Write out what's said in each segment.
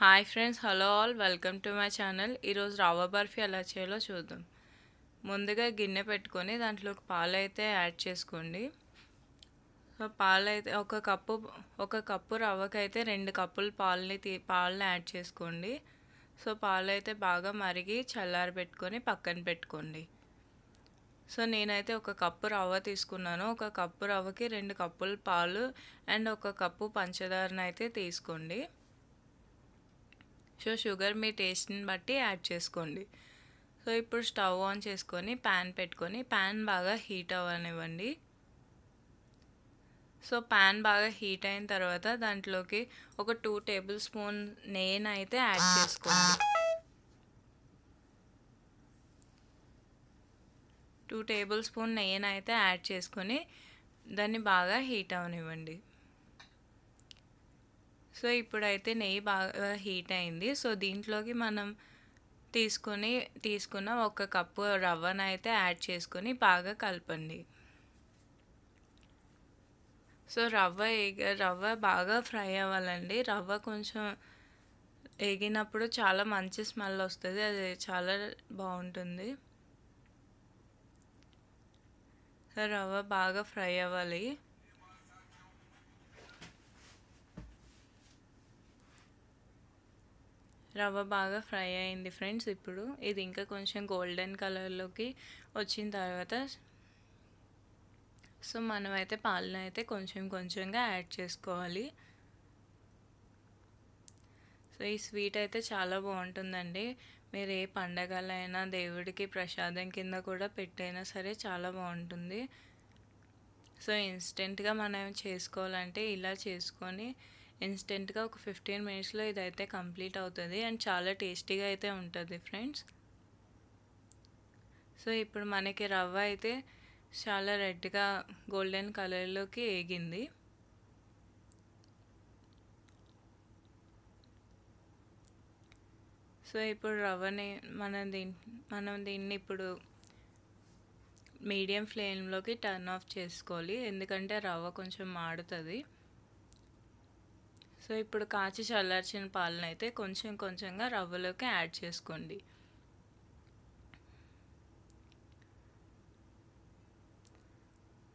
Hi friends, hello all, welcome to my channel. ఈరోజు రవ్వ బర్ఫీ ఎలా చేయాలో చూద్దాం. ముందుగా గిన్నె పెట్టుకొని దాంట్లోకి పాలు అయితే యాడ్ చేసుకోండి. సో పాలైతే ఒక కప్పు రవ్వకైతే 2 కప్పులు పాలని యాడ్ చేసుకోండి. సో పాలు అయితే బాగా మరిగి చల్లారబెట్టుకొని పక్కన పెట్టుకోండి. సో నేనైతే ఒక కప్పు రవ్వ తీసుకున్నాను. ఒక కప్పు రవ్వకి 2 కప్పులు పాలు అండ్ ఒక కప్పు పంచదారను అయితే తీసుకోండి. సో షుగర్ మీ టేస్ట్ని బట్టి యాడ్ చేసుకోండి. సో ఇప్పుడు స్టవ్ ఆన్ చేసుకొని ప్యాన్ పెట్టుకొని ప్యాన్ బాగా హీట్ అవ్వనివ్వండి. సో ప్యాన్ బాగా హీట్ అయిన తర్వాత దాంట్లోకి ఒక 2 టేబుల్ స్పూన్ నెయ్యిని అయితే యాడ్ చేసుకోండి. 2 టేబుల్ స్పూన్ నెయ్యిని అయితే యాడ్ చేసుకొని దాన్ని బాగా హీట్ అవనివ్వండి. సో ఇప్పుడైతే నెయ్యి బాగా హీట్ అయింది. సో దీంట్లోకి మనం తీసుకున్న ఒక కప్పు రవ్వను అయితే యాడ్ చేసుకొని బాగా కలపండి. సో రవ్వ బాగా ఫ్రై అవ్వాలండి. రవ్వ కొంచెం వేగినప్పుడు చాలా మంచి స్మెల్ వస్తుంది, అది చాలా బాగుంటుంది. సో రవ్వ బాగా ఫ్రై అవ్వాలి. రవ్వ బాగా ఫ్రై అయింది ఫ్రెండ్స్. ఇప్పుడు ఇది ఇంకా కొంచెం గోల్డెన్ కలర్లోకి వచ్చిన తర్వాత సో మనమైతే పాలను అయితే కొంచెం కొంచెంగా యాడ్ చేసుకోవాలి. సో ఈ స్వీట్ అయితే చాలా బాగుంటుందండి. మీరు ఏ పండగలైనా దేవుడికి ప్రసాదం కింద కూడా పెట్టైనా సరే చాలా బాగుంటుంది. సో ఇన్స్టెంట్గా మనం చేసుకోవాలంటే ఇలా చేసుకొని ఇన్స్టెంట్గా ఒక 15 మినిట్స్లో ఇదైతే కంప్లీట్ అవుతుంది అండ్ చాలా టేస్టీగా అయితే ఉంటుంది ఫ్రెండ్స్. సో ఇప్పుడు మనకి రవ్వ అయితే చాలా రెడ్గా గోల్డెన్ కలర్లోకి వేగింది. సో ఇప్పుడు రవ్వని మనం దీన్ని ఇప్పుడు మీడియం ఫ్లేమ్లోకి టర్న్ ఆఫ్ చేసుకోవాలి, ఎందుకంటే రవ్వ కొంచెం మాడుతుంది. సో ఇప్పుడు కాచి చల్లార్చిన పాలను అయితే కొంచెం కొంచెంగా రవ్వలోకి యాడ్ చేసుకోండి.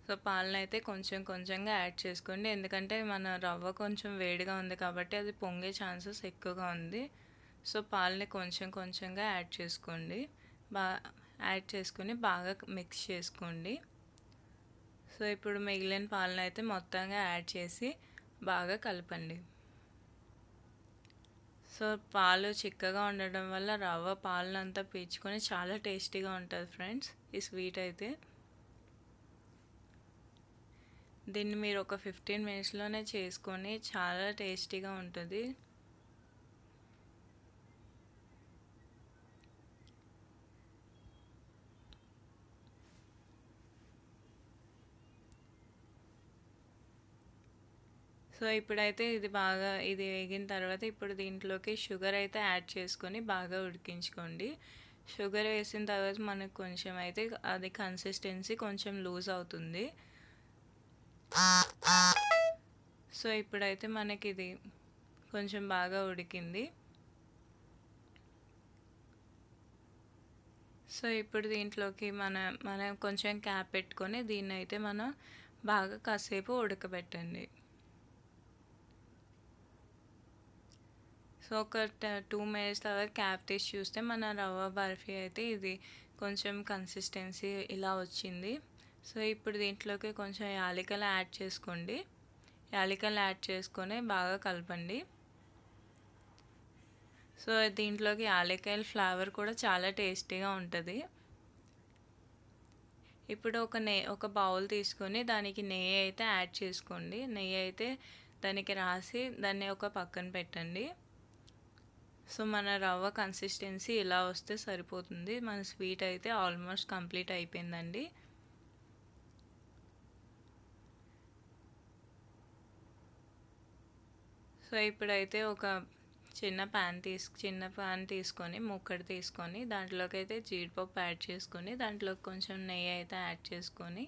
సో పాలను అయితే కొంచెం కొంచెంగా యాడ్ చేసుకోండి, ఎందుకంటే మన రవ్వ కొంచెం వేడిగా ఉంది కాబట్టి అది పొంగే ఛాన్సెస్ ఎక్కువగా ఉంది. సో పాలని కొంచెం కొంచెంగా యాడ్ చేసుకోండి. యాడ్ చేసుకొని బాగా మిక్స్ చేసుకోండి. సో ఇప్పుడు మిగిలిన పాలను అయితే మొత్తంగా యాడ్ చేసి బాగా కలపండి. సో పాలు చిక్కగా ఉండడం వల్ల రవ్వ పాలనంతా పీల్చుకొని చాలా టేస్టీగా ఉంటుంది ఫ్రెండ్స్ ఈ స్వీట్ అయితే. దీన్ని మీరు ఒక 15 మినిట్స్లోనే చేసుకొని చాలా టేస్టీగా ఉంటుంది. సో ఇప్పుడైతే ఇది వేగిన తర్వాత ఇప్పుడు దీంట్లోకి షుగర్ అయితే యాడ్ చేసుకొని బాగా ఉడికించుకోండి. షుగర్ వేసిన తర్వాత మనకు కొంచెం అయితే అది కన్సిస్టెన్సీ కొంచెం లూజ్ అవుతుంది. సో ఇప్పుడైతే మనకి ఇది కొంచెం బాగా ఉడికింది. సో ఇప్పుడు దీంట్లోకి మనం కొంచెం క్యాప్ పెట్టుకొని దీన్ని అయితే మనం బాగా కాసేపు ఉడకబెట్టండి. సో ఒక 2 మినిట్స్ తర్వాత క్యాప్ తీసి చూస్తే మన రవ్వ బర్ఫీ అయితే ఇది కొంచెం కన్సిస్టెన్సీ ఇలా వచ్చింది. సో ఇప్పుడు దీంట్లోకి కొంచెం యాలకులు యాడ్ చేసుకోండి. యాలకులు యాడ్ చేసుకొని బాగా కలపండి. సో దీంట్లోకి యాలకుల ఫ్లేవర్ కూడా చాలా టేస్టీగా ఉంటుంది. ఇప్పుడు ఒక బౌల్ తీసుకొని దానికి నెయ్యి అయితే యాడ్ చేసుకోండి. నెయ్యి అయితే దానికి రాసి దాన్ని ఒక పక్కన పెట్టండి. సో మన రవ్వ కన్సిస్టెన్సీ ఇలా వస్తే సరిపోతుంది. మన స్వీట్ అయితే ఆల్మోస్ట్ కంప్లీట్ అయిపోయిందండి. సో ఇప్పుడైతే ఒక చిన్న ప్యాన్ తీసుకొని ముక్కడు తీసుకొని దాంట్లోకి అయితే జీడిపప్పు యాడ్ చేసుకొని దాంట్లోకి కొంచెం నెయ్యి అయితే యాడ్ చేసుకొని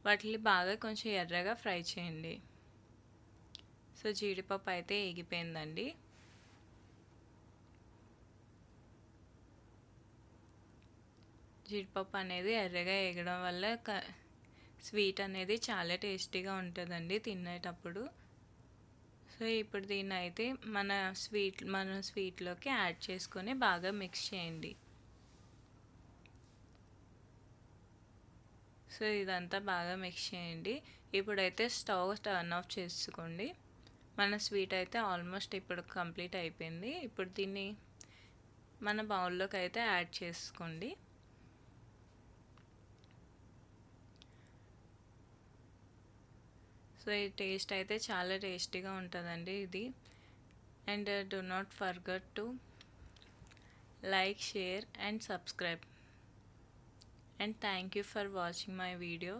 వాటిని బాగా కొంచెం ఎర్రగా ఫ్రై చేయండి. సో జీడిపప్పు అయితే ఎగిపోయిందండి. జీడిపప్పు అనేది ఎర్రగా వేగడం వల్ల స్వీట్ అనేది చాలా టేస్టీగా ఉంటుందండి తినేటప్పుడు. సో ఇప్పుడు దీన్ని అయితే మన స్వీట్లోకి యాడ్ చేసుకొని బాగా మిక్స్ చేయండి. సో ఇదంతా బాగా మిక్స్ చేయండి. ఇప్పుడైతే స్టవ్ టర్న్ ఆఫ్ చేసుకోండి. మన స్వీట్ అయితే ఆల్మోస్ట్ ఇప్పుడు కంప్లీట్ అయిపోయింది. ఇప్పుడు దీన్ని మన బౌల్లోకి అయితే యాడ్ చేసుకోండి. సో ఈ టేస్ట్ అయితే చాలా టేస్టీగా ఉంటుందండి ఇది. And do not forget to like, share and subscribe. And thank you for watching my video.